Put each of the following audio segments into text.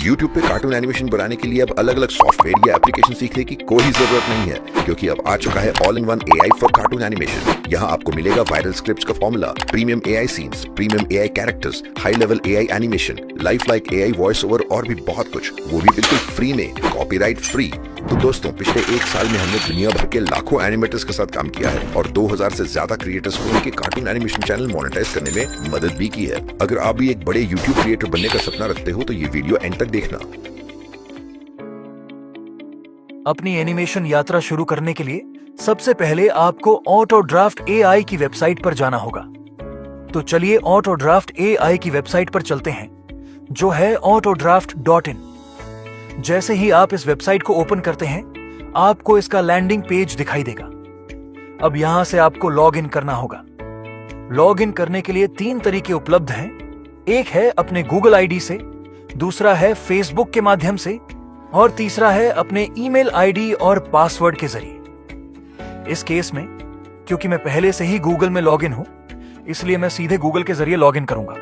YouTube पे cartoon animation बनाने के लिए अब अलग अलग सॉफ्टवेयर या एप्लीकेशन सीखने की कोई जरूरत नहीं है, क्योंकि अब आ चुका है all in one AI for cartoon animation. यहाँ आपको मिलेगा वायरल स्क्रिप्ट्स का formula, premium AI scenes, premium AI characters, high level AI animation, life like AI voice over और भी बहुत कुछ, वो भी बिल्कुल फ्री में, कॉपीराइट फ्री। तो दोस्तों, पिछले एक साल में हमने दुनिया भर के लाखों एनिमेटर्स के साथ काम किया है और 2000 से ज्यादा क्रिएटर्स को उनके कार्टून एनिमेशन चैनल मोनेटाइज करने में मदद भी की है। अगर आप भी एक बड़े YouTube क्रिएटर बनने का सपना रखते हो तो ये वीडियो एंड तक देखना। अपनी एनिमेशन यात्रा शुरू करने के लिए सबसे पहले आपको ऑटोड्राफ्ट AI की वेबसाइट पर जाना होगा। तो चलिए ऑटोड्राफ्ट AI की वेबसाइट पर चलते हैं, जो है autodraft.in। जैसे ही आप इस वेबसाइट को ओपन करते हैं, आपको इसका लैंडिंग पेज दिखाई देगा। अब यहां से आपको लॉग इन करना होगा। लॉग इन करने के लिए 3 तरीके उपलब्ध हैं। एक है अपने गूगल आईडी से, दूसरा है फेसबुक के माध्यम से और तीसरा है अपने ईमेल आईडी और पासवर्ड के जरिए। इस केस में क्योंकि मैं पहले से ही गूगल में लॉग इन हूं, इसलिए मैं सीधे गूगल के जरिए लॉग इन करूंगा।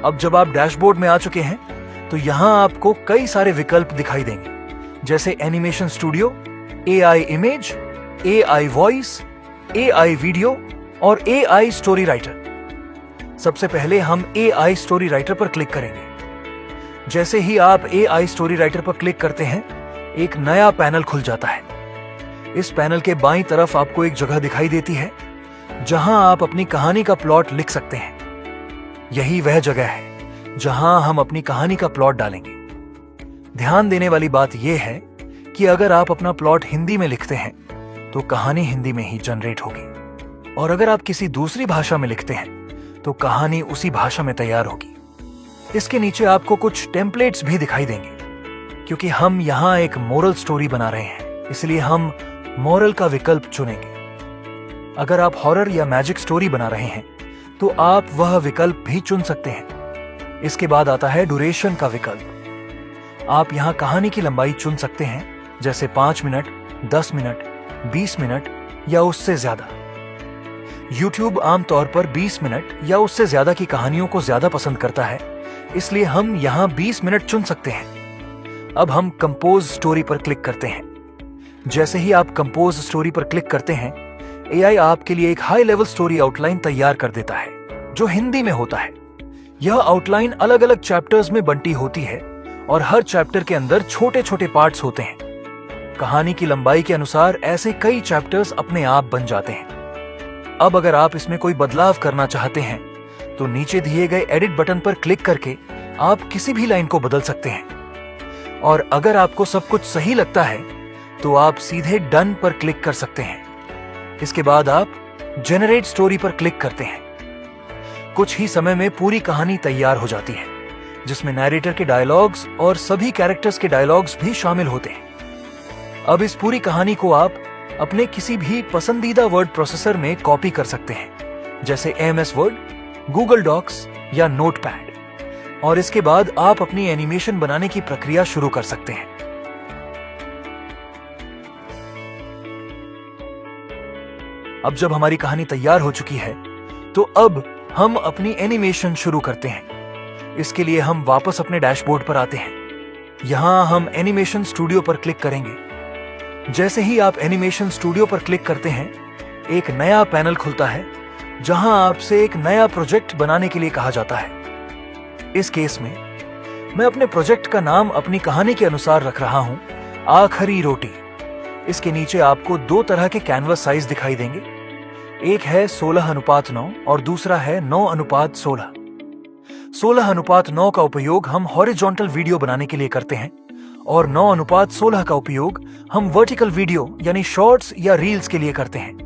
अब जब आप डैशबोर्ड में आ चुके हैं, तो यहां आपको कई सारे विकल्प दिखाई देंगे, जैसे animation studio, AI image, AI voice, AI video और AI स्टोरी राइटर। सबसे पहले हम AI स्टोरी राइटर पर क्लिक करेंगे। जैसे ही आप AI स्टोरी राइटर पर क्लिक करते हैं, एक नया पैनल खुल जाता है। इस पैनल के बाईं तरफ आपको एक जगह दिखाई देती है, जहां आप अपनी कहानी का प्लॉट लिख सकते हैं। यही वह जगह है जहां हम अपनी कहानी का प्लॉट डालेंगे। ध्यान देने वाली बात यह है कि अगर आप अपना प्लॉट हिंदी में लिखते हैं, तो कहानी हिंदी में ही जनरेट होगी, और अगर आप किसी दूसरी भाषा में लिखते हैं, तो कहानी उसी भाषा में तैयार होगी। इसके नीचे आपको कुछ टेम्पलेट्स भी दिखाई देंगे, क्योंकि हम यहां एक मोरल स्टोरी बना रहे हैं, इसलिए हम मोरल का विकल्प चुनेंगे। अगर आप हॉरर या मैजिक स्टोरी बना रहे हैं, तो आप वह विकल्प भी चुन सकते हैं। इसके बाद आता है ड्यूरेशन का विकल्प। आप यहां कहानी की लंबाई चुन सकते हैं, जैसे 5 मिनट, 10 मिनट, 20 मिनट या उससे ज्यादा। YouTube आमतौर पर 20 मिनट या उससे ज्यादा की कहानियों को ज्यादा पसंद करता है, इसलिए हम यहां 20 मिनट चुन सकते हैं। अब हम कंपोज स्टोरी पर क्लिक करते हैं। जैसे ही आप कंपोज स्टोरी पर क्लिक करते हैं, AI आपके लिए एक हाई लेवल स्टोरी आउटलाइन तैयार कर देता है, जो हिंदी में होता है। यह आउटलाइन अलग अलग चैप्टर्स में बंटी होती है और हर चैप्टर के अंदर छोटे छोटे पार्ट्स होते हैं। कहानी की लंबाई के अनुसार ऐसे कई चैप्टर्स अपने आप बन जाते हैं। अब अगर आप इसमें कोई बदलाव करना चाहते हैं, तो नीचे दिए गए एडिट बटन पर क्लिक करके आप किसी भी लाइन को बदल सकते हैं। और अगर आपको सब कुछ सही लगता है, तो आप सीधे डन पर क्लिक कर सकते हैं। इसके बाद आप जनरेट स्टोरी पर क्लिक करते हैं। कुछ ही समय में पूरी कहानी तैयार हो जाती है, जिसमें नैरेटर के डायलॉग्स और सभी कैरेक्टर्स के डायलॉग्स भी शामिल होते हैं। अब इस पूरी कहानी को आप अपने किसी भी पसंदीदा वर्ड प्रोसेसर में कॉपी कर सकते हैं, जैसे MS वर्ड, गूगल डॉक्स या नोटपैड, और इसके बाद आप अपनी एनिमेशन बनाने की प्रक्रिया शुरू कर सकते हैं। अब जब हमारी कहानी तैयार हो चुकी है, तो अब हम अपनी एनिमेशन शुरू करते हैं। इसके लिए हम वापस अपने डैशबोर्ड पर आते हैं। यहां हम एनिमेशन स्टूडियो पर क्लिक करेंगे। जैसे ही आप एनिमेशन स्टूडियो पर क्लिक करते हैं, एक नया पैनल खुलता है, जहां आपसे एक नया प्रोजेक्ट बनाने के लिए कहा जाता है। इस केस में मैं अपने प्रोजेक्ट का नाम अपनी कहानी के अनुसार रख रहा हूं, आखिरी रोटी। इसके नीचे आपको 2 तरह के कैनवस साइज दिखाई देंगे। एक है 16:9 और दूसरा है 9:16। 16:9 का उपयोग हम हॉरिजॉन्टल वीडियो बनाने के लिए करते हैं और 9:16 का उपयोग हम वर्टिकल वीडियो यानी शॉर्ट्स या रील्स के लिए करते हैं।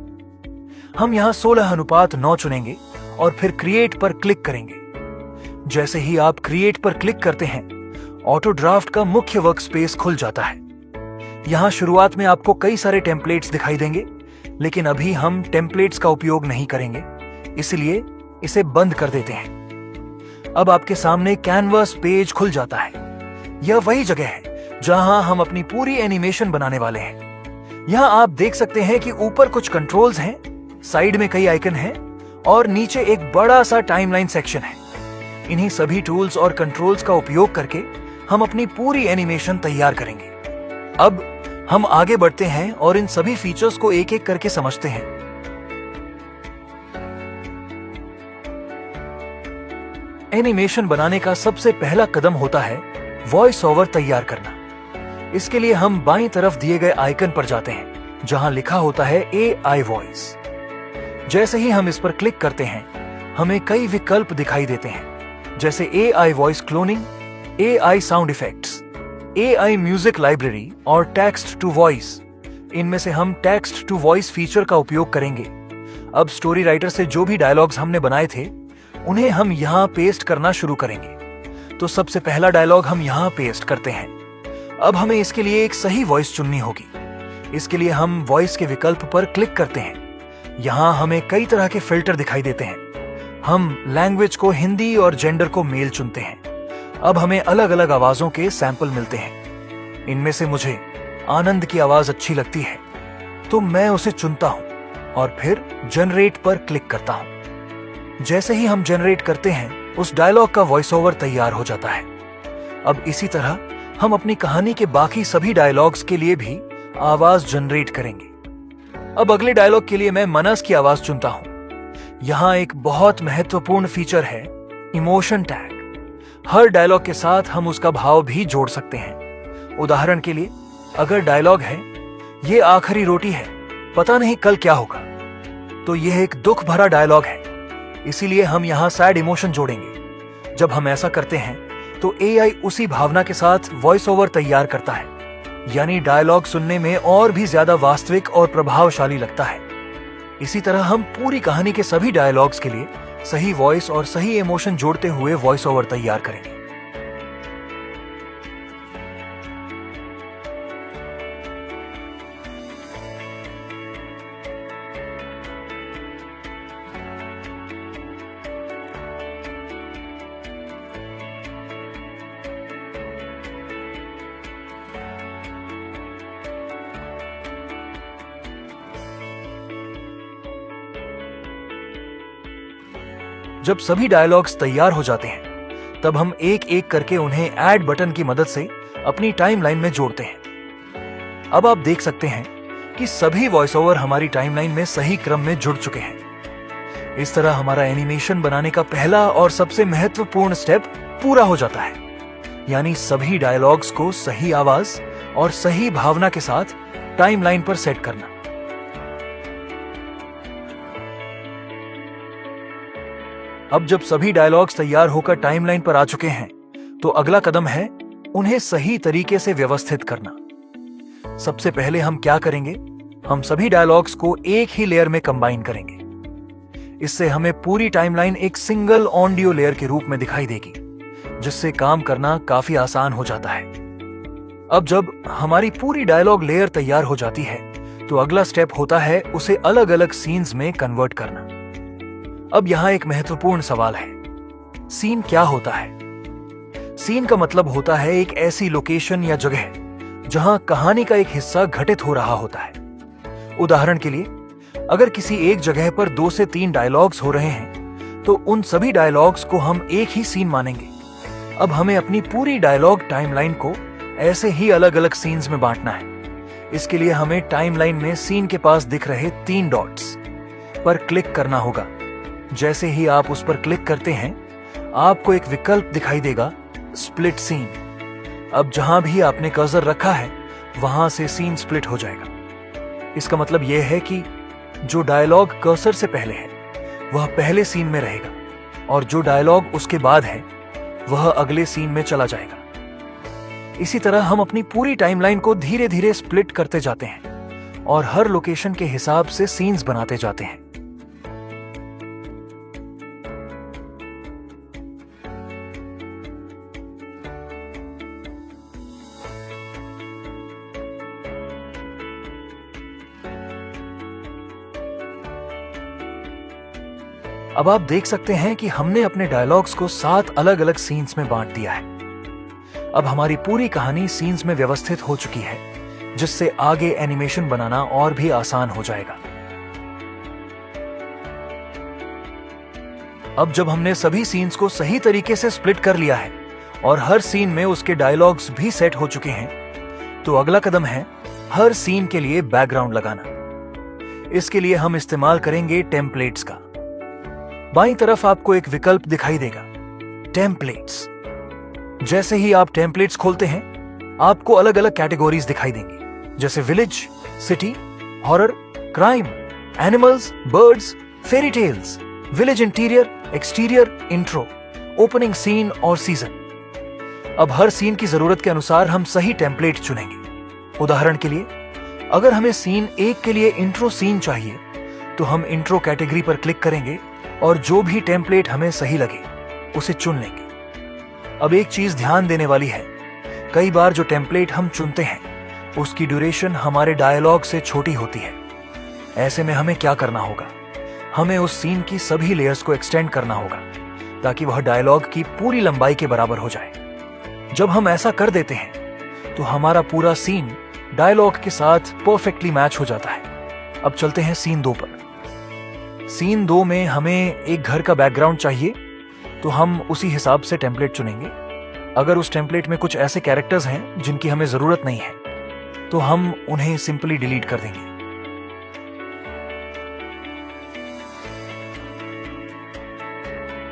हम यहां 16:9 चुनेंगे और फिर क्रिएट पर क्लिक करेंगे। जैसे ही आप क्रिएट पर क्लिक करते हैं, ऑटोड्राफ्ट का मुख्य वर्कस्पेस खुल जाता है। यहां शुरुआत में आपको कई सारे टेम्पलेट्स दिखाई देंगे, लेकिन अभी हम टेम्पलेट्स का उपयोग नहीं करेंगे, इसलिए इसे बंद कर देते हैं। अब आपके सामने कैनवास पेज खुल जाता है। यह वही जगह है जहां हम अपनी पूरी एनिमेशन बनाने वाले हैं। यहां आप देख सकते हैं कि ऊपर कुछ कंट्रोल्स हैं, साइड में कई आइकन हैं और नीचे एक बड़ा सा टाइमलाइन सेक्शन है। इन्हीं सभी टूल्स और कंट्रोल्स का उपयोग करके हम अपनी पूरी एनिमेशन तैयार करेंगे। अब हम आगे बढ़ते हैं और इन सभी फीचर्स को एक एक करके समझते हैं। एनिमेशन बनाने का सबसे पहला कदम होता है वॉइस ओवर तैयार करना। इसके लिए हम बाईं तरफ दिए गए आइकन पर जाते हैं जहां लिखा होता है AI वॉइस। जैसे ही हम इस पर क्लिक करते हैं हमें कई विकल्प दिखाई देते हैं, जैसे AI voice cloning, AI sound effects, AI music library और टेक्स्ट टू वॉइस। इनमें से हम टेक्स्ट टू वॉइस फीचर का उपयोग करेंगे। अब स्टोरी राइटर से जो भी डायलॉग्स हमने बनाए थे उन्हें हम यहाँ पेस्ट करना शुरू करेंगे। तो सबसे पहला डायलॉग हम यहाँ पेस्ट करते हैं। अब हमें इसके लिए एक सही वॉइस चुननी होगी। इसके लिए हम वॉइस के विकल्प पर क्लिक करते हैं। यहाँ हमें कई तरह के फिल्टर दिखाई देते हैं। हम लैंग्वेज को हिंदी और जेंडर को मेल चुनते हैं। अब हमें अलग अलग आवाजों के सैंपल मिलते हैं। इनमें से मुझे आनंद की आवाज अच्छी लगती है तो मैं उसे चुनता हूं और फिर जनरेट पर क्लिक करता हूं। जैसे ही हम जनरेट करते हैं उस डायलॉग का वॉइस ओवर तैयार हो जाता है। अब इसी तरह हम अपनी कहानी के बाकी सभी डायलॉग्स के लिए भी आवाज जनरेट करेंगे। अब अगले डायलॉग के लिए मैं मनस की आवाज चुनता हूं। यहां एक बहुत महत्वपूर्ण फीचर है इमोशन टैग। हर डायलॉग के साथ हम उसका भाव भी जोड़ सकते हैं। उदाहरण के लिए अगर डायलॉग है ये आखिरी रोटी है, पता नहीं कल क्या होगा, तो यह एक दुख भरा डायलॉग है, इसीलिए हम यहाँ सैड इमोशन जोड़ेंगे। जब हम ऐसा करते हैं तो AI उसी भावना के साथ वॉइस ओवर तैयार करता है, यानी डायलॉग सुनने में और भी ज्यादा वास्तविक और प्रभावशाली लगता है। इसी तरह हम पूरी कहानी के सभी डायलॉग्स के लिए सही वॉइस और सही इमोशन जोड़ते हुए वॉइस ओवर तैयार करेंगे। जब सभी डायलॉग्स तैयार हो जाते हैं तब हम एक एक करके उन्हें ऐड बटन की मदद से अपनी टाइमलाइन में जोड़ते हैं। अब आप देख सकते हैं कि सभी वॉइस ओवर हमारी टाइमलाइन में सही क्रम में जुड़ चुके हैं। इस तरह हमारा एनिमेशन बनाने का पहला और सबसे महत्वपूर्ण स्टेप पूरा हो जाता है, यानी सभी डायलॉग्स को सही आवाज और सही भावना के साथ टाइमलाइन पर सेट करना। अब जब सभी डायलॉग्स तैयार होकर टाइमलाइन पर आ चुके हैं तो अगला कदम है उन्हें सही तरीके से व्यवस्थित करना। सबसे पहले हम क्या करेंगे, हम सभी डायलॉग्स को एक ही लेयर में कंबाइन करेंगे। इससे हमें पूरी टाइमलाइन एक सिंगल ऑडियो लेयर के रूप में दिखाई देगी, जिससे काम करना काफी आसान हो जाता है। अब जब हमारी पूरी डायलॉग लेयर तैयार हो जाती है तो अगला स्टेप होता है उसे अलग अलग सीन्स में कन्वर्ट करना। अब यहां एक महत्वपूर्ण सवाल है, सीन क्या होता है? सीन का मतलब होता है एक ऐसी लोकेशन या जगह जहां कहानी का एक हिस्सा घटित हो रहा होता है। उदाहरण के लिए अगर किसी एक जगह पर 2 से 3 डायलॉग्स हो रहे हैं तो उन सभी डायलॉग्स को हम एक ही सीन मानेंगे। अब हमें अपनी पूरी डायलॉग टाइमलाइन को ऐसे ही अलग अलग सीन्स में बांटना है। इसके लिए हमें टाइमलाइन में सीन के पास दिख रहे 3 डॉट्स पर क्लिक करना होगा। जैसे ही आप उस पर क्लिक करते हैं आपको एक विकल्प दिखाई देगा स्प्लिट सीन। अब जहां भी आपने कर्सर रखा है वहां से सीन स्प्लिट हो जाएगा। इसका मतलब यह है कि जो डायलॉग कर्सर से पहले है वह पहले सीन में रहेगा और जो डायलॉग उसके बाद है वह अगले सीन में चला जाएगा। इसी तरह हम अपनी पूरी टाइमलाइन को धीरे धीरे स्प्लिट करते जाते हैं और हर लोकेशन के हिसाब से सीन्स बनाते जाते हैं। अब आप देख सकते हैं कि हमने अपने डायलॉग्स को 7 अलग अलग सीन्स में बांट दिया है। अब हमारी पूरी कहानी सीन्स में व्यवस्थित हो चुकी है, जिससे आगे एनिमेशन बनाना और भी आसान हो जाएगा। अब जब हमने सभी सीन्स को सही तरीके से स्प्लिट कर लिया है और हर सीन में उसके डायलॉग्स भी सेट हो चुके हैं, तो अगला कदम है हर सीन के लिए बैकग्राउंड लगाना। इसके लिए हम इस्तेमाल करेंगे टेम्पलेट्स का। बाईं तरफ आपको एक विकल्प दिखाई देगा, टेम्पलेट्स। जैसे ही आप टेम्पलेट्स खोलते हैं, आपको अलग अलग कैटेगरीज दिखाई देंगी, जैसे village, city, horror, crime, animals, birds, fairy tales, village interior, exterior, intro, opening scene और सीजन। अब हर सीन की जरूरत के अनुसार हम सही टेम्पलेट चुनेंगे। उदाहरण के लिए, अगर हमें सीन 1 के लिए इंट्रो सीन चाहिए, तो हम इंट्रो कैटेगरी पर क्लिक करेंगे और जो भी टेम्पलेट हमें सही लगे उसे चुन लेंगे। अब एक चीज ध्यान देने वाली है, कई बार जो टेम्पलेट हम चुनते हैं उसकी ड्यूरेशन हमारे डायलॉग से छोटी होती है। ऐसे में हमें क्या करना होगा, हमें उस सीन की सभी लेयर्स को एक्सटेंड करना होगा ताकि वह डायलॉग की पूरी लंबाई के बराबर हो जाए। जब हम ऐसा कर देते हैं तो हमारा पूरा सीन डायलॉग के साथ परफेक्टली मैच हो जाता है। अब चलते हैं सीन 2 पर। सीन 2 में हमें एक घर का बैकग्राउंड चाहिए, तो हम उसी हिसाब से टेम्पलेट चुनेंगे। अगर उस टेम्पलेट में कुछ ऐसे कैरेक्टर्स हैं जिनकी हमें जरूरत नहीं है, तो हम उन्हें सिंपली डिलीट कर देंगे।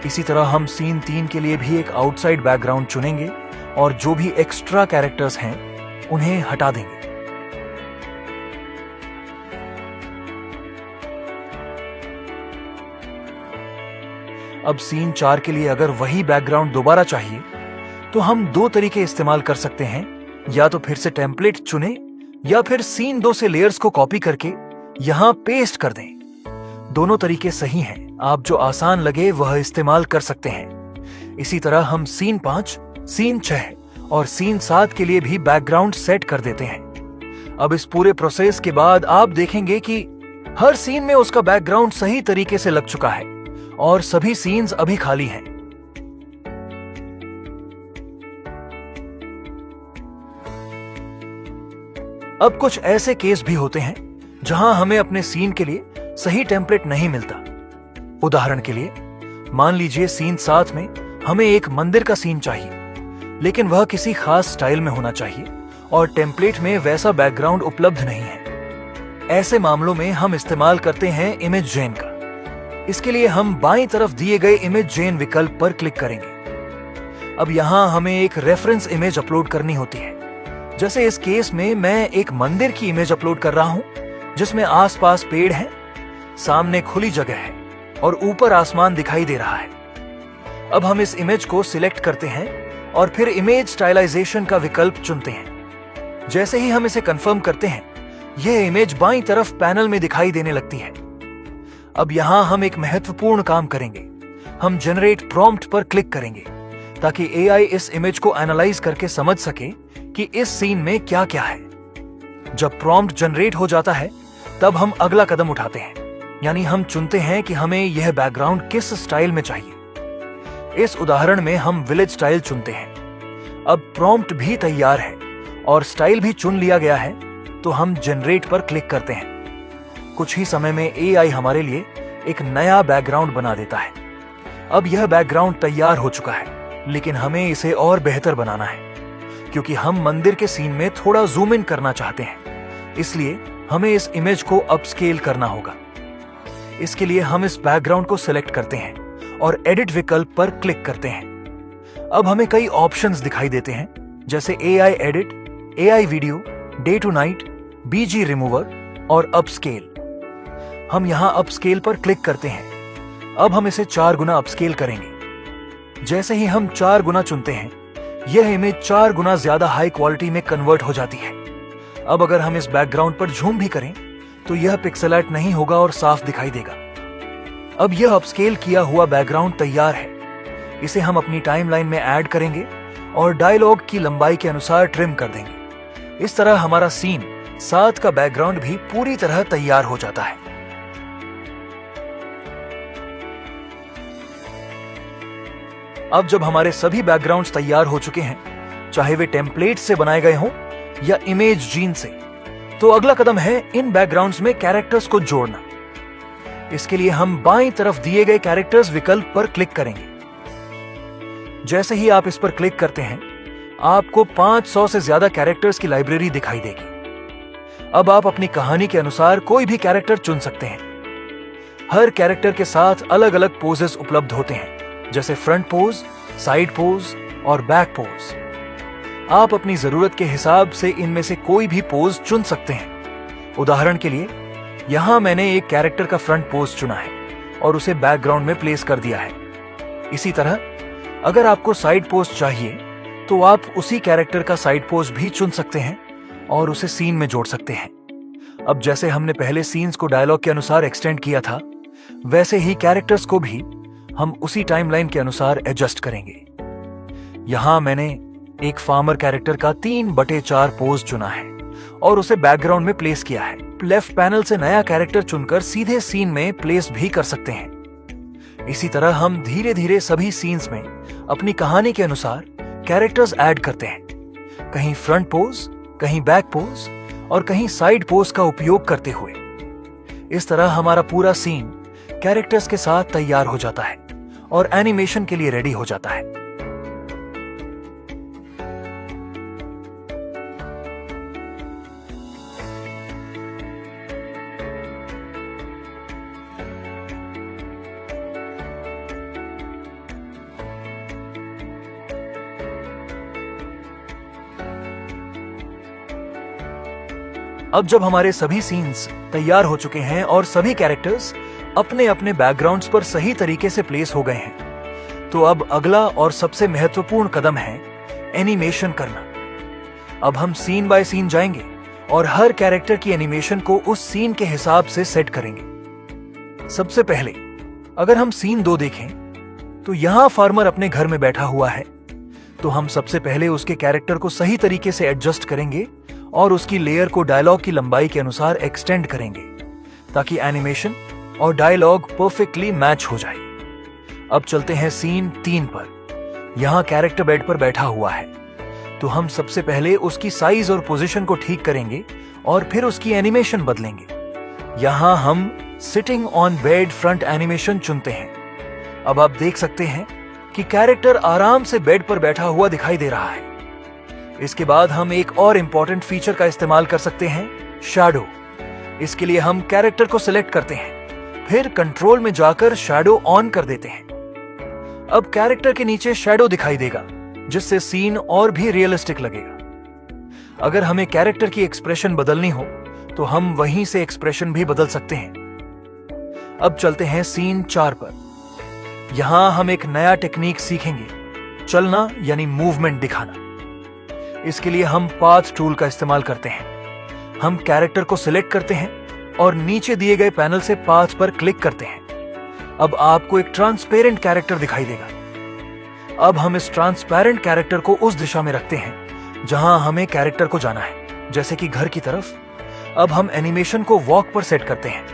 इसी तरह हम सीन 3 के लिए भी एक आउटसाइड बैकग्राउंड चुनेंगे और जो भी एक्स्ट्रा कैरेक्टर्स हैं उन्हें हटा देंगे। अब सीन 4 के लिए अगर वही बैकग्राउंड दोबारा चाहिए, तो हम 2 तरीके इस्तेमाल कर सकते हैं। या तो फिर से टेम्पलेट चुनें या फिर सीन 2 से लेयर्स को कॉपी करके यहां पेस्ट कर दें। दोनों तरीके सही हैं, आप जो आसान लगे वह इस्तेमाल कर सकते हैं। इसी तरह हम सीन 5, सीन 6 और सीन 7 के लिए भी बैकग्राउंड सेट कर देते हैं। अब इस पूरे प्रोसेस के बाद आप देखेंगे कि हर सीन में उसका बैकग्राउंड सही तरीके से लग चुका है और सभी सीन्स अभी खाली हैं। अब कुछ ऐसे केस भी होते हैं जहां हमें अपने सीन के लिए सही टेम्पलेट नहीं मिलता। उदाहरण के लिए, मान लीजिए सीन 7 में हमें एक मंदिर का सीन चाहिए, लेकिन वह किसी खास स्टाइल में होना चाहिए और टेम्पलेट में वैसा बैकग्राउंड उपलब्ध नहीं है। ऐसे मामलों में हम इस्तेमाल करते हैं इमेज जेन का। इसके लिए हम बाईं तरफ दिए गए इमेज जेन विकल्प पर क्लिक करेंगे। अब यहां हमें एक रेफरेंस इमेज अपलोड करनी होती है। जैसे इस केस में मैं एक मंदिर की इमेज अपलोड कर रहा हूं, जिसमें आसपास पेड़ हैं, सामने खुली जगह है और ऊपर आसमान दिखाई दे रहा है। अब हम इस इमेज को सिलेक्ट करते हैं और फिर इमेज स्टाइलाइजेशन का विकल्प चुनते हैं। जैसे ही हम इसे कंफर्म करते हैं, यह इमेज बाईं तरफ पैनल में दिखाई देने लगती है। अब यहां हम एक महत्वपूर्ण काम करेंगे। हम जनरेट प्रॉम्प्ट पर क्लिक करेंगे ताकि एआई इस इमेज को एनालाइज करके समझ सके कि इस सीन में क्या क्या है। जब प्रॉम्प्ट जनरेट हो जाता है, तब हम अगला कदम उठाते हैं, यानी हम चुनते हैं कि हमें यह बैकग्राउंड किस स्टाइल में चाहिए। इस उदाहरण में हम विलेज स्टाइल चुनते हैं। अब प्रॉम्प्ट भी तैयार है और स्टाइल भी चुन लिया गया है, तो हम जनरेट पर क्लिक करते हैं। कुछ ही समय में एआई हमारे लिए एक नया बैकग्राउंड बना देता है। अब यह बैकग्राउंड तैयार हो चुका है, लेकिन हमें इसे और बेहतर बनाना है, क्योंकि हम मंदिर के सीन में थोड़ा जूम इन करना चाहते हैं। इसलिए हमें इस इमेज को अपस्केल करना होगा। इसके लिए हम इस बैकग्राउंड को सिलेक्ट करते हैं और एडिट विकल्प पर क्लिक करते हैं। अब हमें कई ऑप्शंस दिखाई देते हैं, जैसे AI edit, AI video, day to night, BG remover और अपस्केल। हम यहां अपस्केल पर क्लिक करते हैं। अब हम इसे 4 गुना अपस्केल करेंगे। जैसे ही हम 4 गुना चुनते हैं, यह इमेज 4 गुना ज्यादा हाई क्वालिटी में कन्वर्ट हो जाती है। अब अगर हम इस बैकग्राउंड पर झूम भी करें, तो यह पिक्सेलेट नहीं होगा और साफ दिखाई देगा। अब यह अपस्केल किया हुआ बैकग्राउंड तैयार है। इसे हम अपनी टाइमलाइन में ऐड करेंगे और डायलॉग की लंबाई के अनुसार ट्रिम कर देंगे। इस तरह हमारा सीन 7 का बैकग्राउंड भी पूरी तरह तैयार हो जाता है। अब जब हमारे सभी बैकग्राउंड्स तैयार हो चुके हैं, चाहे वे टेम्पलेट से बनाए गए हों या इमेज जीन से, तो अगला कदम है इन बैकग्राउंड्स में कैरेक्टर्स को जोड़ना। इसके लिए हम बाईं तरफ दिए गए कैरेक्टर्स विकल्प पर क्लिक करेंगे। जैसे ही आप इस पर क्लिक करते हैं, आपको 500 से ज्यादा कैरेक्टर्स की लाइब्रेरी दिखाई देगी। अब आप अपनी कहानी के अनुसार कोई भी कैरेक्टर चुन सकते हैं। हर कैरेक्टर के साथ अलग अलग पोजेस उपलब्ध होते हैं, जैसे फ्रंट पोज, साइड पोज और बैक पोज। आप अपनी जरूरत के हिसाब से इनमें से कोई भी पोज चुन सकते हैं। उदाहरण के लिए यहां मैंने एक कैरेक्टर का फ्रंट पोज चुना है और उसे बैकग्राउंड में प्लेस कर दिया है। इसी तरह अगर आपको साइड पोज चाहिए तो आप उसी कैरेक्टर का साइड पोज भी चुन सकते हैं और उसे सीन में जोड़ सकते हैं। अब जैसे हमने पहले सीन्स को डायलॉग के अनुसार एक्सटेंड किया था, वैसे ही कैरेक्टर्स को भी हम उसी टाइमलाइन के अनुसार एडजस्ट करेंगे। यहां मैंने एक फार्मर कैरेक्टर का 3/4 पोज चुना है और उसे बैकग्राउंड में प्लेस किया है। लेफ्ट पैनल से नया कैरेक्टर चुनकर सीधे सीन में प्लेस भी कर सकते हैं। इसी तरह हम धीरे धीरे सभी सीन्स में अपनी कहानी के अनुसार कैरेक्टर्स ऐड करते हैं, कहीं फ्रंट पोज, कहीं बैक पोज और कहीं साइड पोज का उपयोग करते हुए। इस तरह हमारा पूरा सीन कैरेक्टर्स के साथ तैयार हो जाता है और एनिमेशन के लिए रेडी हो जाता है। अब जब हमारे सभी सीन्स तैयार हो चुके हैं और सभी कैरेक्टर्स अपने अपने बैकग्राउंड्स पर सही तरीके से प्लेस हो गए हैं, तो अब अगला और सबसे महत्वपूर्ण कदम है एनिमेशन करना। अब हम सीन बाय सीन जाएंगे और हर कैरेक्टर की एनिमेशन को उस सीन के हिसाब से सेट करेंगे। सबसे पहले अगर हम सीन 2 देखें तो यहां फार्मर अपने घर में बैठा हुआ है, तो हम सबसे पहले उसके कैरेक्टर को सही तरीके से एडजस्ट करेंगे और उसकी लेयर को डायलॉग की लंबाई के अनुसार एक्सटेंड करेंगे ताकि एनिमेशन और डायलॉग परफेक्टली मैच हो जाए। अब चलते हैं सीन 3 पर। यहां कैरेक्टर बेड पर बैठा हुआ है, तो हम सबसे पहले उसकी साइज और पोजीशन को ठीक करेंगे और फिर उसकी एनिमेशन बदलेंगे। यहां हम sitting on bed front animation चुनते हैं। अब आप देख सकते हैं कि कैरेक्टर आराम से बेड पर बैठा हुआ दिखाई दे रहा है। इसके बाद हम एक और इंपॉर्टेंट फीचर का इस्तेमाल कर सकते हैं, शैडो। इसके लिए हम कैरेक्टर को सिलेक्ट करते हैं, फिर कंट्रोल में जाकर शैडो ऑन कर देते हैं। अब कैरेक्टर के नीचे शैडो दिखाई देगा, जिससे सीन और भी रियलिस्टिक लगेगा। अगर हमें कैरेक्टर की एक्सप्रेशन बदलनी हो तो हम वहीं से एक्सप्रेशन भी बदल सकते हैं। अब चलते हैं सीन 4 पर। यहां हम एक नया टेक्निक सीखेंगे, चलना यानी मूवमेंट दिखाना। इसके लिए हम पाथ टूल का इस्तेमाल करते हैं। हम कैरेक्टर को सिलेक्ट करते हैं और नीचे दिए गए पैनल से पाथ पर क्लिक करते हैं। अब आपको एक ट्रांसपेरेंट कैरेक्टर दिखाई देगा। अब हम इस ट्रांसपेरेंट कैरेक्टर को उस दिशा में रखते हैं जहां हमें कैरेक्टर को जाना है, जैसे कि घर की तरफ। अब हम एनिमेशन को वॉक पर सेट करते हैं।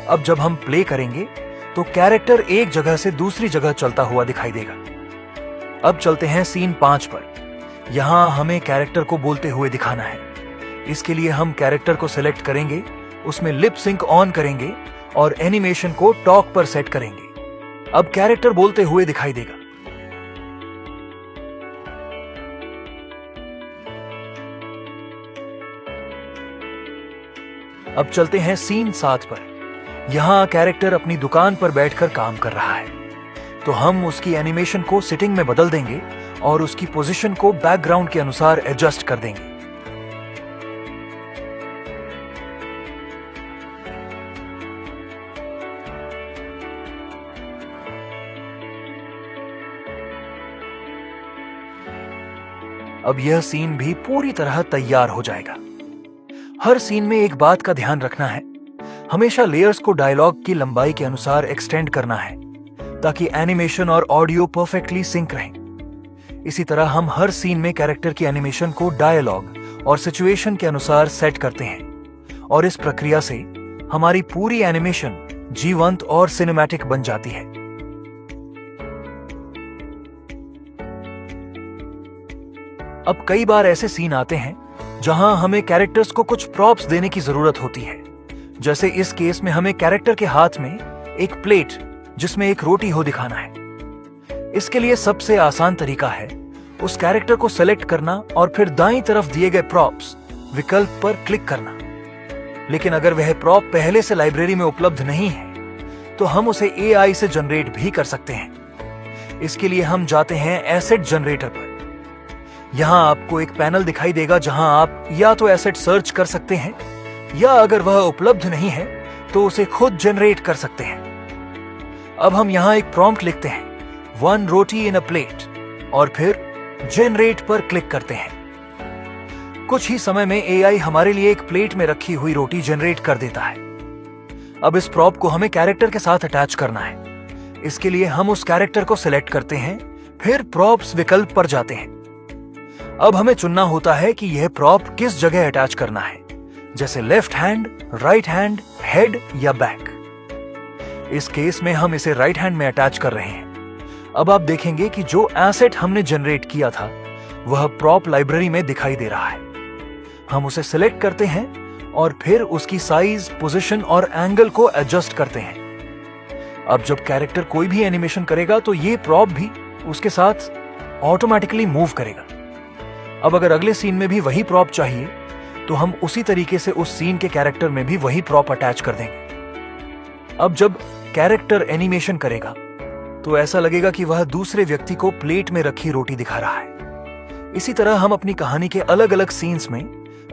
अब जब हम प्ले करेंगे तो कैरेक्टर एक जगह से दूसरी जगह चलता हुआ दिखाई देगा। अब चलते हैं सीन 5 पर। यहां हमें कैरेक्टर को बोलते हुए दिखाना है। इसके लिए हम कैरेक्टर को सिलेक्ट करेंगे, उसमें लिप सिंक ऑन करेंगे और एनिमेशन को टॉक पर सेट करेंगे। अब कैरेक्टर बोलते हुए दिखाई देगा। अब चलते हैं सीन 7 पर। यहां कैरेक्टर अपनी दुकान पर बैठकर काम कर रहा है, तो हम उसकी एनिमेशन को सिटिंग में बदल देंगे और उसकी पोजीशन को बैकग्राउंड के अनुसार एडजस्ट कर देंगे। अब यह सीन भी पूरी तरह तैयार हो जाएगा। हर सीन में एक बात का ध्यान रखना है, हमेशा लेयर्स को डायलॉग की लंबाई के अनुसार एक्सटेंड करना है ताकि एनिमेशन और ऑडियो परफेक्टली सिंक रहें। इसी तरह हम हर सीन में कैरेक्टर की एनिमेशन को डायलॉग और सिचुएशन के अनुसार सेट करते हैं और इस प्रक्रिया से हमारी पूरी एनिमेशन जीवंत और सिनेमैटिक बन जाती है। अब कई बार ऐसे सीन आते हैं जहां हमें कैरेक्टर्स को कुछ प्रॉप्स देने की जरूरत होती है। जैसे इस केस में हमें कैरेक्टर के हाथ में एक प्लेट जिसमें एक रोटी हो दिखाना है। इसके लिए सबसे आसान तरीका है उस कैरेक्टर को सेलेक्ट करना और फिर दाईं तरफ दिए गए प्रॉप्स विकल्प पर क्लिक करना। लेकिन अगर वह प्रॉप पहले से लाइब्रेरी में उपलब्ध नहीं है तो हम उसे AI से जनरेट भी कर सकते हैं। इसके लिए हम जाते हैं एसेट जनरेटर पर। यहां आपको एक पैनल दिखाई देगा जहां आप या तो एसेट सर्च कर सकते हैं या अगर वह उपलब्ध नहीं है तो उसे खुद जनरेट कर सकते हैं। अब हम यहां एक प्रॉम्प्ट लिखते हैं 1 रोटी इन अ प्लेट और फिर जनरेट पर क्लिक करते हैं। कुछ ही समय में AI हमारे लिए एक प्लेट में रखी हुई रोटी जनरेट कर देता है। अब इस प्रॉप को हमें कैरेक्टर के साथ अटैच करना है। इसके लिए हम उस कैरेक्टर को सिलेक्ट करते हैं, फिर प्रॉप्स विकल्प पर जाते हैं। अब हमें चुनना होता है कि यह प्रॉप किस जगह अटैच करना है, जैसे left hand, right hand, head या बैक। इस केस में हम इसे राइट हैंड में अटैच कर रहे हैं। अब आप देखेंगे कि जो एसेट हमने जनरेट किया था वह प्रॉप लाइब्रेरी में दिखाई दे रहा है। हम उसे सिलेक्ट करते हैं और फिर उसकी साइज, पोजीशन और एंगल को एडजस्ट करते हैं। अब जब कैरेक्टर कोई भी एनिमेशन करेगा तो ये प्रॉप भी उसके साथ ऑटोमेटिकली मूव करेगा। अब अगर अगले सीन में भी वही प्रॉप चाहिए तो हम उसी तरीके से उस सीन के कैरेक्टर में भी वही प्रॉप अटैच कर देंगे। अब जब कैरेक्टर एनिमेशन करेगा तो ऐसा लगेगा कि वह दूसरे व्यक्ति को प्लेट में रखी रोटी दिखा रहा है। इसी तरह हम अपनी कहानी के अलग अलग सीन्स में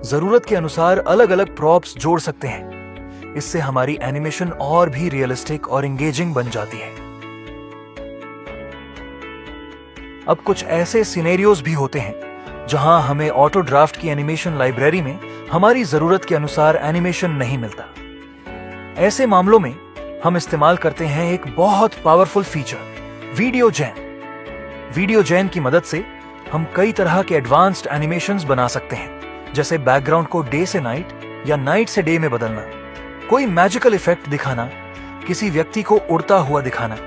जरूरत के अनुसार अलग अलग प्रॉप्स जोड़ सकते हैं। इससे हमारी एनिमेशन और भी रियलिस्टिक और एंगेजिंग बन जाती है। अब कुछ ऐसे सिनेरियोज भी होते हैं जहां हमें ऑटो ड्राफ्ट की एनिमेशन लाइब्रेरी में हमारी जरूरत के अनुसार एनिमेशन नहीं मिलता। ऐसे मामलों में हम इस्तेमाल करते हैं एक बहुत powerful feature video Jain. Video Jain की मदद से हम कई तरह के एडवांस्ड एनिमेशंस बना सकते हैं, जैसे बैकग्राउंड को डे से नाइट या नाइट से डे में बदलना, कोई मैजिकल इफेक्ट दिखाना, किसी व्यक्ति को उड़ता हुआ दिखाना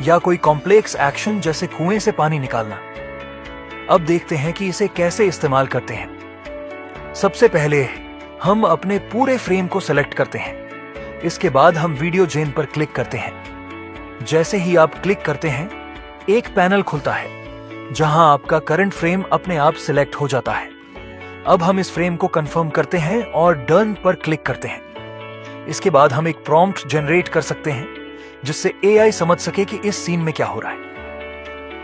या कोई कॉम्प्लेक्स एक्शन जैसे कुएं से पानी निकालना। अब देखते हैं कि इसे कैसे इस्तेमाल करते हैं। सबसे पहले हम अपने पूरे फ्रेम को सेलेक्ट करते हैं। इसके बाद हम वीडियो जैन पर क्लिक करते हैं। जैसे ही आप क्लिक करते हैं एक पैनल खुलता है जहां आपका करंट फ्रेम अपने आप सिलेक्ट हो जाता है। अब हम इस फ्रेम को कंफर्म करते हैं और डन पर क्लिक करते हैं। इसके बाद हम एक प्रॉम्प्ट जनरेट कर सकते हैं जिससे AI समझ सके कि इस सीन में क्या हो रहा है।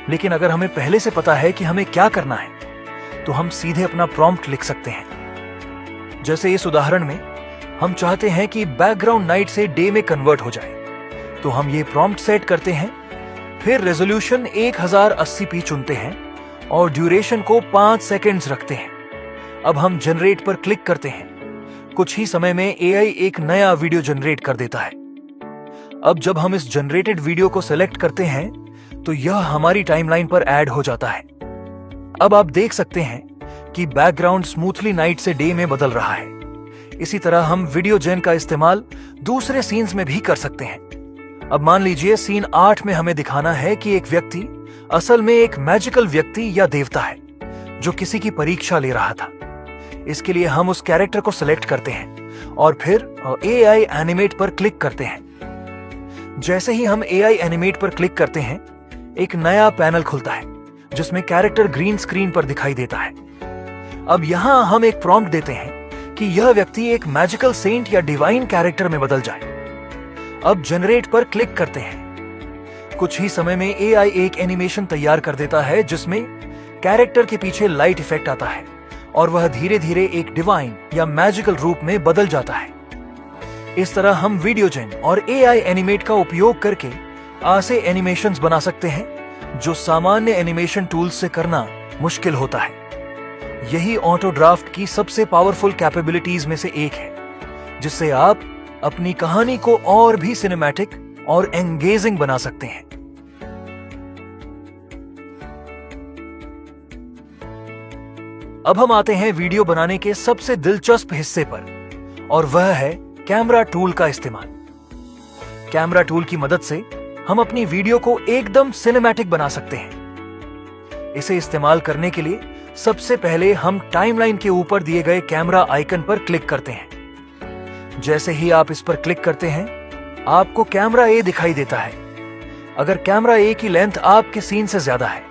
लेकिन अगर हमें पहले से पता है कि हमें क्या करना है तो हम सीधे अपना प्रॉम्प्ट लिख सकते हैं। जैसे इस उदाहरण में हम चाहते हैं कि बैकग्राउंड नाइट से डे में कन्वर्ट हो जाए, तो हम ये प्रॉम्प्ट सेट करते हैं, फिर रेजोल्यूशन 1080p चुनते हैं और ड्यूरेशन को 5 सेकेंड्स रखते हैं। अब हम जनरेट पर क्लिक करते हैं। कुछ ही समय में AI एक नया वीडियो जनरेट कर देता है। अब जब हम इस जनरेटेड वीडियो को सेलेक्ट करते हैं तो यह हमारी टाइमलाइन पर ऐड हो जाता है। अब आप देख सकते हैं कि बैकग्राउंड स्मूथली नाइट से डे में बदल रहा है। इसी तरह हम वीडियो जैन का इस्तेमाल दूसरे सीन्स में भी कर सकते हैं। अब मान लीजिए सीन 8 में हमें दिखाना है कि एक व्यक्ति असल में एक मैजिकल व्यक्ति या देवता है जो किसी की परीक्षा ले रहा था। इसके लिए हम उस कैरेक्टर को सिलेक्ट करते हैं और फिर AI एनिमेट पर क्लिक करते हैं। जैसे ही हम AI एनिमेट पर क्लिक करते हैं एक नया पैनल खुलता है जिसमें कैरेक्टर ग्रीन स्क्रीन पर दिखाई देता है। अब यहां हम एक प्रॉम्प्ट देते हैं कि यह व्यक्ति एक मैजिकल सेंट या डिवाइन कैरेक्टर में बदल जाए। अब जनरेट पर क्लिक करते हैं। कुछ ही समय में AI एक एनिमेशन तैयार कर देता है जिसमें कैरेक्टर के पीछे लाइट इफेक्ट आता है और वह धीरे धीरे एक डिवाइन या मैजिकल रूप में बदल जाता है। इस तरह हम वीडियो जैन और AI एनिमेट का उपयोग करके ऐसे एनिमेशंस बना सकते हैं जो सामान्य एनिमेशन टूल्स से करना मुश्किल होता है। यही ऑटो ड्राफ्ट की सबसे पावरफुल कैपेबिलिटीज में से एक है, जिससे आप अपनी कहानी को और भी सिनेमैटिक और एंगेजिंग बना सकते हैं। अब हम आते हैं वीडियो बनाने के सबसे दिलचस्प हिस्से पर, और वह है कैमरा टूल का इस्तेमाल। कैमरा टूल की मदद से हम अपनी वीडियो को एकदम सिनेमैटिक बना सकते हैं। इसे इस्तेमाल करने के लिए सबसे पहले हम टाइमलाइन के ऊपर दिए गए कैमरा आइकन पर क्लिक करते हैं। जैसे ही आप इस पर क्लिक करते हैं, आपको कैमरा ए दिखाई देता है। अगर कैमरा ए की लेंथ आपके सीन से ज्यादा है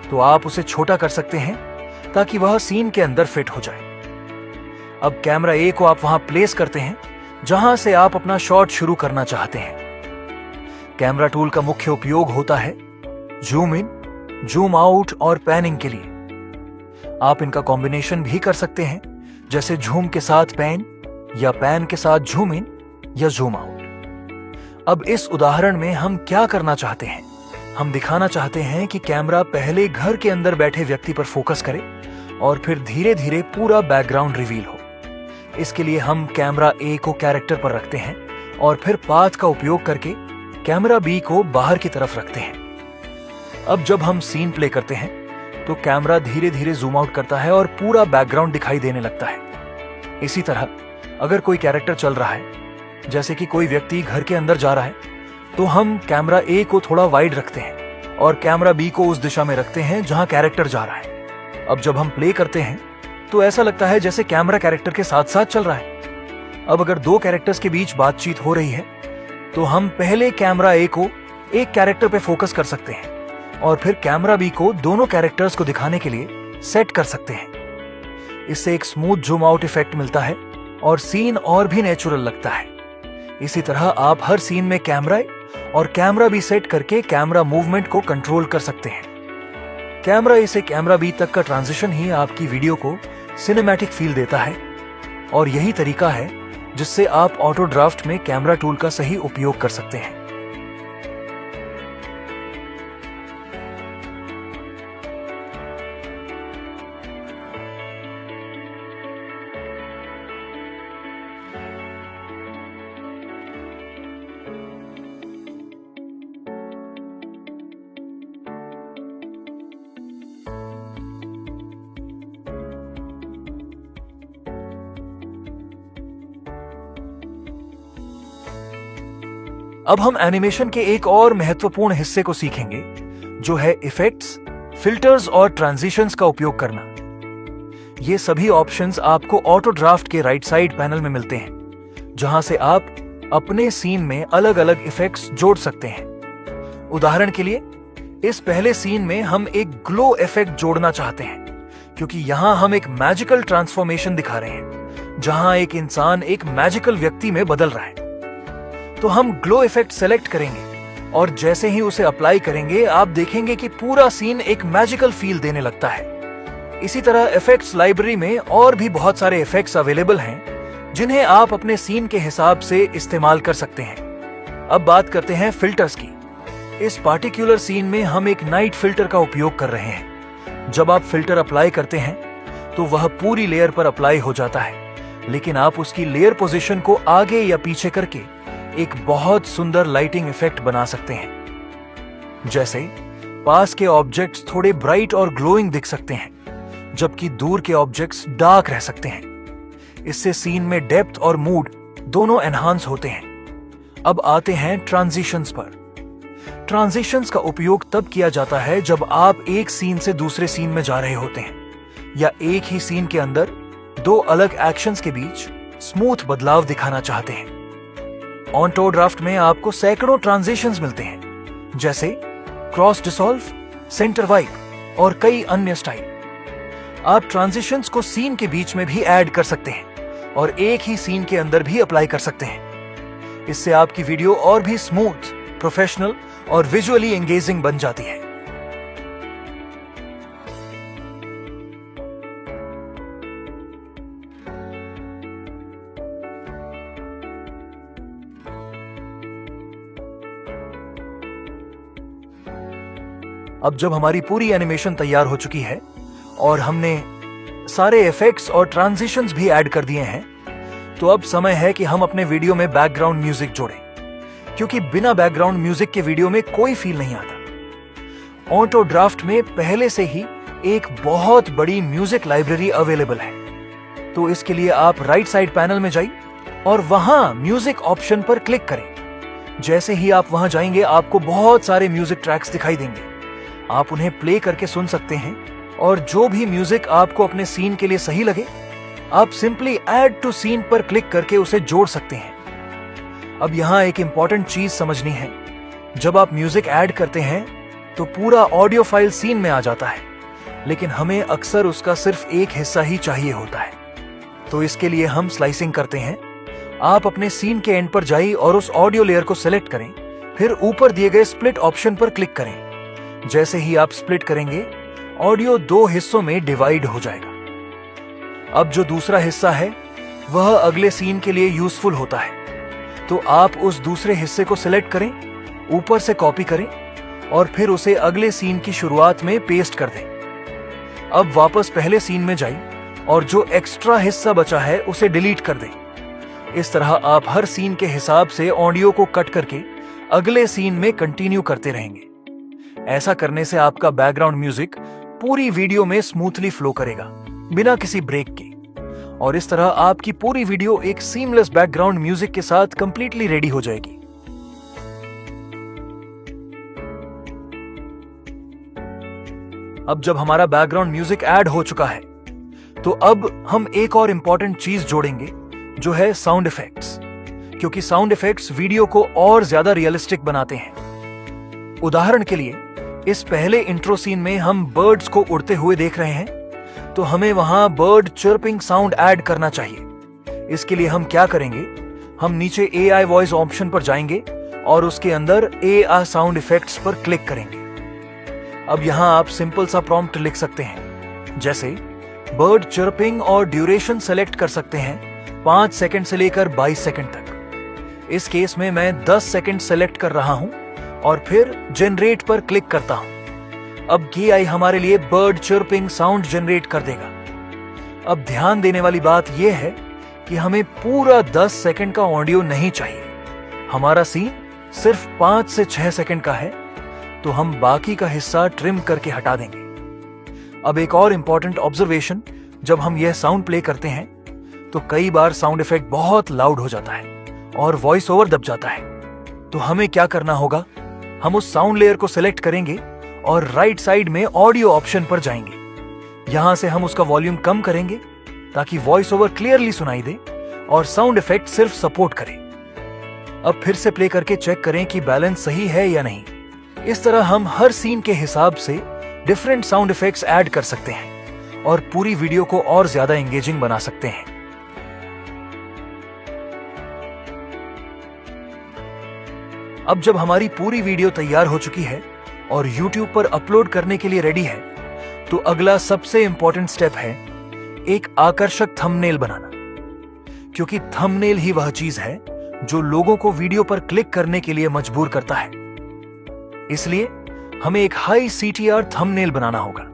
तो आप उसे छोटा कर सकते हैं ताकि वह सीन के अंदर फिट हो जाए। अब कैमरा ए को आप वहां प्लेस करते हैं जहां से आप अपना शॉट शुरू करना चाहते हैं। कैमरा टूल का मुख्य उपयोग होता है जूम इन, जूम आउट और पैनिंग के लिए। आप इनका कॉम्बिनेशन भी कर सकते हैं, जैसे झूम के साथ पैन या पैन के साथ जूम इन या जूम आउट। अब इस उदाहरण में हम क्या करना चाहते हैं? हम दिखाना चाहते हैं कि कैमरा पहले घर के अंदर बैठे व्यक्ति पर फोकस करे और फिर धीरे धीरे पूरा बैकग्राउंड रिवील हो। इसके लिए हम कैमरा ए को कैरेक्टर पर रखते हैं और फिर पाथ का उपयोग करके कैमरा बी को बाहर की तरफ रखते हैं। अब जब हम सीन प्ले करते हैं तो कैमरा धीरे धीरे जूम आउट करता है और पूरा बैकग्राउंड दिखाई देने लगता है। इसी तरह अगर कोई कैरेक्टर चल रहा है, जैसे कि कोई व्यक्ति घर के अंदर जा रहा है, तो हम कैमरा ए को थोड़ा वाइड रखते हैं और कैमरा बी को उस दिशा में रखते हैं जहां कैरेक्टर जा रहा है। अब जब हम प्ले करते हैं तो ऐसा लगता है जैसे कैमरा कैरेक्टर के साथ साथ चल रहा है। अब अगर दो कैरेक्टर्स के बीच बातचीत हो रही है तो हम पहले कैमरा ए को एक कैरेक्टर पे फोकस कर सकते हैं और फिर कैमरा बी को दोनों कैरेक्टर्स को दिखाने के लिए सेट कर सकते हैं। इससे एक स्मूथ जूम आउट इफेक्ट मिलता है और सीन और भी नेचुरल लगता है। इसी तरह आप हर सीन में कैमरा और कैमरा बी सेट करके कैमरा मूवमेंट को कंट्रोल कर सकते हैं। कैमरा ए से कैमरा बी तक का ट्रांजिशन ही आपकी वीडियो को सिनेमैटिक फील देता है और यही तरीका है जिससे आप ऑटो ड्राफ्ट में कैमरा टूल का सही उपयोग कर सकते हैं। अब हम एनिमेशन के एक और महत्वपूर्ण हिस्से को सीखेंगे, जो है इफेक्ट्स, फिल्टर्स और ट्रांजिशंस का उपयोग करना। ये सभी ऑप्शंस आपको ऑटो ड्राफ्ट के राइट साइड पैनल में मिलते हैं, जहां से आप अपने सीन में अलग अलग इफेक्ट्स जोड़ सकते हैं। उदाहरण के लिए इस पहले सीन में हम एक ग्लो इफेक्ट जोड़ना चाहते हैं, क्योंकि यहां हम एक मैजिकल ट्रांसफॉर्मेशन दिखा रहे हैं, जहां एक इंसान एक मैजिकल व्यक्ति में बदल रहा है। तो हम ग्लो इफेक्ट सेलेक्ट करेंगे और जैसे ही उसे अप्लाई करेंगे, आप देखेंगे कि पूरा सीन एक मैजिकल फील देने लगता है। इसी तरह इफेक्ट्स लाइब्रेरी में और भी बहुत सारे इफेक्ट्स अवेलेबल हैं, जिन्हें आप अपने सीन के हिसाब से इस्तेमाल कर सकते हैं। अब बात करते हैं फिल्टर्स की। इस पार्टिकुलर सीन में हम एक नाइट फिल्टर का उपयोग कर रहे हैं। जब आप फिल्टर अप्लाई करते हैं तो वह पूरी लेयर पर अप्लाई हो जाता है, लेकिन आप उसकी लेयर पोजीशन को आगे या पीछे करके एक बहुत सुंदर लाइटिंग इफेक्ट बना सकते हैं। जैसे पास के ऑब्जेक्ट्स थोड़े ब्राइट और ग्लोइंग दिख सकते हैं, जबकि दूर के ऑब्जेक्ट्स डार्क रह सकते हैं। इससे सीन में डेप्थ और मूड दोनों एनहांस होते हैं। अब आते हैं ट्रांजिशंस पर। ट्रांजिशंस का उपयोग तब किया जाता है जब आप एक सीन से दूसरे सीन में जा रहे होते हैं, या एक ही सीन के अंदर दो अलग एक्शंस के बीच स्मूथ बदलाव दिखाना चाहते हैं। ऑटो ड्राफ्ट में आपको सैकड़ों ट्रांजिशंस मिलते हैं, जैसे क्रॉस डिसॉल्व, सेंटर वाइप और कई अन्य स्टाइल। आप ट्रांजिशंस को सीन के बीच में भी ऐड कर सकते हैं और एक ही सीन के अंदर भी अप्लाई कर सकते हैं। इससे आपकी वीडियो और भी स्मूथ, प्रोफेशनल और विजुअली एंगेजिंग बन जाती है। अब जब हमारी पूरी एनिमेशन तैयार हो चुकी है और हमने सारे इफेक्ट्स और ट्रांजिशंस भी ऐड कर दिए हैं, तो अब समय है कि हम अपने वीडियो में बैकग्राउंड म्यूजिक जोड़ें, क्योंकि बिना बैकग्राउंड म्यूजिक के वीडियो में कोई फील नहीं आता। ऑटो ड्राफ्ट में पहले से ही एक बहुत बड़ी म्यूजिक लाइब्रेरी अवेलेबल है, तो इसके लिए आप राइट साइड पैनल में जाइए और वहां म्यूजिक ऑप्शन पर क्लिक करें। जैसे ही आप वहां जाएंगे, आपको बहुत सारे म्यूजिक ट्रैक्स दिखाई देंगे। आप उन्हें प्ले करके सुन सकते हैं और जो भी म्यूजिक आपको अपने सीन के लिए सही लगे, आप सिंपली ऐड टू सीन पर क्लिक करके उसे जोड़ सकते हैं। अब यहाँ एक इंपॉर्टेंट चीज समझनी है, जब आप म्यूजिक ऐड करते हैं तो पूरा ऑडियो फाइल सीन में आ जाता है, लेकिन हमें अक्सर उसका सिर्फ एक हिस्सा ही चाहिए होता है। तो इसके लिए हम स्लाइसिंग करते हैं। आप अपने सीन के एंड पर जाइए और उस ऑडियो लेयर को सिलेक्ट करें, फिर ऊपर दिए गए स्प्लिट ऑप्शन पर क्लिक करें। जैसे ही आप स्प्लिट करेंगे, ऑडियो 2 हिस्सों में डिवाइड हो जाएगा। अब जो दूसरा हिस्सा है वह अगले सीन के लिए यूजफुल होता है, तो आप उस दूसरे हिस्से को सिलेक्ट करें, ऊपर से कॉपी करें और फिर उसे अगले सीन की शुरुआत में पेस्ट कर दें। अब वापस पहले सीन में जाइए और जो एक्स्ट्रा हिस्सा बचा है उसे डिलीट कर दें। इस तरह आप हर सीन के हिसाब से ऑडियो को कट करके अगले सीन में कंटिन्यू करते रहेंगे। ऐसा करने से आपका बैकग्राउंड म्यूजिक पूरी वीडियो में स्मूथली फ्लो करेगा, बिना किसी ब्रेक के, और इस तरह आपकी पूरी वीडियो एक सीमलेस बैकग्राउंड म्यूजिक के साथ कंप्लीटली रेडी हो जाएगी। अब जब हमारा बैकग्राउंड म्यूजिक ऐड हो चुका है, तो अब हम एक और इंपॉर्टेंट चीज जोड़ेंगे, जो है साउंड इफेक्ट्स, क्योंकि साउंड इफेक्ट्स वीडियो को और ज्यादा रियलिस्टिक बनाते हैं। उदाहरण के लिए, इस पहले इंट्रो सीन में हम बर्ड्स को उड़ते हुए देख रहे हैं, तो हमें वहां बर्ड चिर्पिंग साउंड ऐड करना चाहिए। इसके लिए हम क्या करेंगे, हम नीचे AI वॉइस ऑप्शन पर जाएंगे और उसके अंदर AI साउंड इफेक्ट्स पर क्लिक करेंगे। अब यहां आप सिंपल सा प्रॉम्प्ट लिख सकते हैं, जैसे बर्ड चिर्पिंग, और ड्यूरेशन सेलेक्ट कर सकते हैं 5 सेकंड से लेकर 22 सेकंड तक। इस केस में मैं 10 सेकंड सेलेक्ट कर रहा हूं और फिर जनरेट पर क्लिक करता हूं। अब AI हमारे लिए बर्ड चिर्पिंग साउंड जनरेट कर देगा। अब ध्यान देने वाली बात यह है कि हमें पूरा 10 सेकंड का ऑडियो नहीं चाहिए। हमारा सीन सिर्फ 5 से 6 सेकंड का है, तो हम बाकी का हिस्सा ट्रिम करके हटा देंगे। अब एक और इंपॉर्टेंट ऑब्जर्वेशन, जब हम यह साउंड प्ले करते हैं तो कई बार साउंड इफेक्ट बहुत लाउड हो जाता है और वॉइस ओवर दब जाता है। तो हमें क्या करना होगा, हम उस साउंड लेयर को सिलेक्ट करेंगे और राइट साइड में ऑडियो ऑप्शन पर जाएंगे। यहां से हम उसका वॉल्यूम कम करेंगे ताकि वॉइस ओवर क्लियरली सुनाई दे और साउंड इफेक्ट सिर्फ सपोर्ट करे। अब फिर से प्ले करके चेक करें कि बैलेंस सही है या नहीं। इस तरह हम हर सीन के हिसाब से डिफरेंट साउंड इफेक्ट्स ऐड कर सकते हैं और पूरी वीडियो को और ज्यादा एंगेजिंग बना सकते हैं। अब जब हमारी पूरी वीडियो तैयार हो चुकी है और YouTube पर अपलोड करने के लिए रेडी है, तो अगला सबसे इंपॉर्टेंट स्टेप है एक आकर्षक थंबनेल बनाना, क्योंकि थंबनेल ही वह चीज है जो लोगों को वीडियो पर क्लिक करने के लिए मजबूर करता है। इसलिए हमें एक हाई CTR थंबनेल बनाना होगा।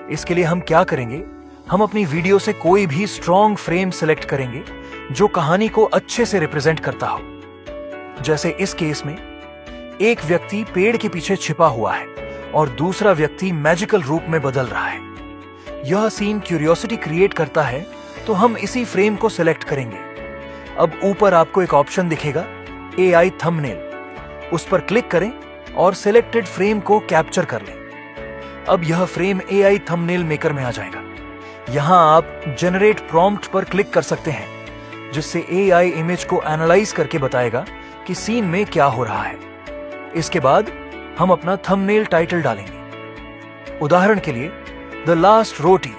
इसके लिए हम क्या करेंगे, हम अपनी वीडियो से कोई भी स्ट्रॉन्ग फ्रेम सिलेक्ट करेंगे जो कहानी को अच्छे से रिप्रेजेंट करता हो। जैसे इस केस में एक व्यक्ति पेड़ के पीछे छिपा हुआ है और दूसरा व्यक्ति मैजिकल रूप में बदल रहा है। यह सीन क्यूरियोसिटी क्रिएट करता है, तो हम इसी फ्रेम को सिलेक्ट करेंगे। अब ऊपर आपको एक ऑप्शन दिखेगा, AI थंबनेल। उस पर क्लिक करें और सिलेक्टेड फ्रेम को कैप्चर कर लें। अब यह फ्रेम AI थंबनेल मेकर में आ जाएगा। यहां आप जनरेट प्रॉम्प्ट पर क्लिक कर सकते हैं, जिससे AI इमेज को एनालाइज करके बताएगा कि सीन में क्या हो रहा है। इसके बाद हम अपना थंबनेल टाइटल डालेंगे। उदाहरण के लिए द लास्ट रोटी,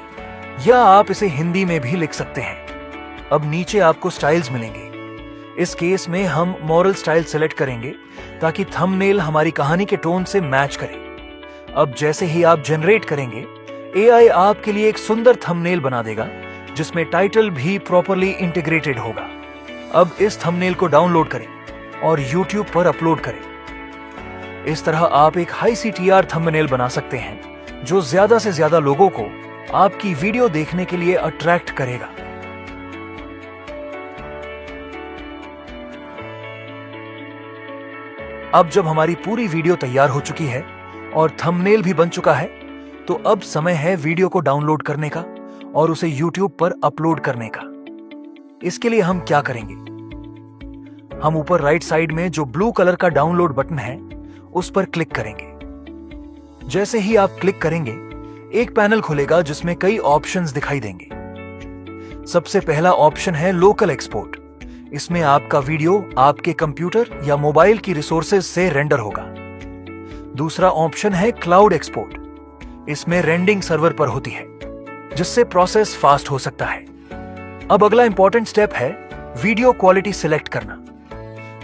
या आप इसे हिंदी में भी लिख सकते हैं। अब नीचे आपको स्टाइल्स मिलेंगे। इस केस में हम मॉरल स्टाइल सेलेक्ट करेंगे ताकि थंबनेल हमारी कहानी के टोन से मैच करे। अब जैसे ही आप जनरेट करेंगे, AI आपके लिए एक सुंदर थंबनेल बना देगा जिसमें टाइटल भी प्रॉपर्ली इंटीग्रेटेड होगा। अब इस थंबनेल को डाउनलोड करें और YouTube पर अपलोड करें। इस तरह आप एक हाई CTR थंबनेल बना सकते हैं जो ज्यादा से ज्यादा लोगों को आपकी वीडियो देखने के लिए अट्रैक्ट करेगा। अब जब हमारी पूरी वीडियो तैयार हो चुकी है और थंबनेल भी बन चुका है, तो अब समय है वीडियो को डाउनलोड करने का और उसे YouTube पर अपलोड करने का। इसके लिए हम क्या करेंगे, हम ऊपर राइट साइड में जो ब्लू कलर का डाउनलोड बटन है उस पर क्लिक करेंगे। जैसे ही आप क्लिक करेंगे, एक पैनल खुलेगा जिसमें कई ऑप्शंस दिखाई देंगे। सबसे पहला ऑप्शन है लोकल एक्सपोर्ट। इसमें आपका वीडियो आपके कंप्यूटर या मोबाइल की रिसोर्सेज से रेंडर होगा। दूसरा ऑप्शन है क्लाउड एक्सपोर्ट। इसमें रेंडिंग सर्वर पर होती है, जिससे प्रोसेस फास्ट हो सकता है। अब अगला इंपॉर्टेंट स्टेप है वीडियो क्वालिटी सिलेक्ट करना।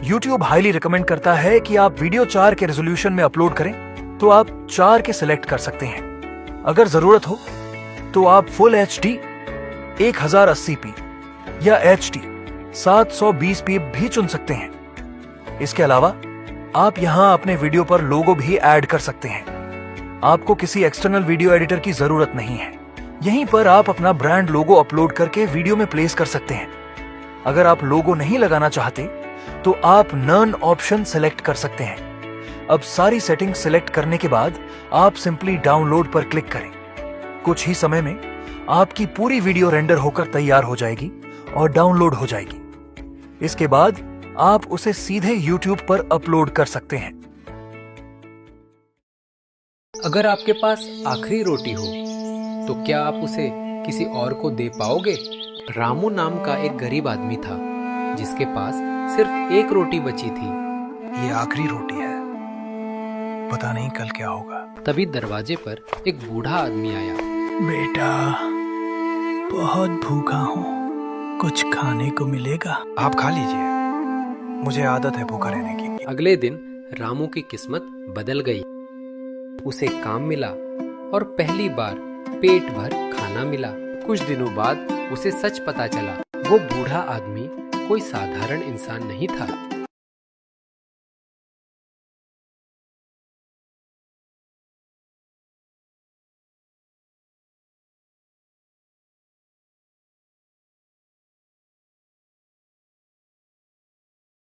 YouTube हाईली रिकमेंड करता है कि आप वीडियो 4 के रेजोल्यूशन में अपलोड करें, तो आप 4 के सिलेक्ट कर सकते हैं। अगर जरूरत हो तो आप फुल HD 1080p या HD 720p भी चुन सकते हैं। इसके अलावा आप यहां अपने वीडियो पर लोगो भी ऐड कर सकते हैं। आपको किसी एक्सटर्नल वीडियो एडिटर की जरूरत नहीं है। यहीं पर आप अपना ब्रांड लोगो अपलोड करके वीडियो में प्लेस कर सकते हैं। अगर आप लोगो नहीं लगाना चाहते तो आप नन ऑप्शन सेलेक्ट कर सकते हैं। अब सारी सेटिंग सेलेक्ट करने के बाद आप सिंपली डाउनलोड पर क्लिक करें। कुछ ही समय में आपकी पूरी वीडियो रेंडर होकर तैयार हो जाएगी और डाउनलोड हो जाएगी। इसके बाद आप उसे सीधे YouTube पर अपलोड कर सकते हैं। अगर आपके पास आखिरी रोटी हो तो क्या आप उसे किसी और को दे पाओगे? रामू नाम का एक गरीब आदमी था जिसके पास सिर्फ एक रोटी बची थी। ये आखिरी रोटी है, पता नहीं कल क्या होगा। तभी दरवाजे पर एक बूढ़ा आदमी आया। बेटा, बहुत भूखा हूँ, कुछ खाने को मिलेगा? आप खा लीजिए, मुझे आदत है भूखा रहने की। अगले दिन रामू की किस्मत बदल गई। उसे काम मिला और पहली बार पेट भर खाना मिला। कुछ दिनों बाद उसे सच पता चला, वो बूढ़ा आदमी कोई साधारण इंसान नहीं था।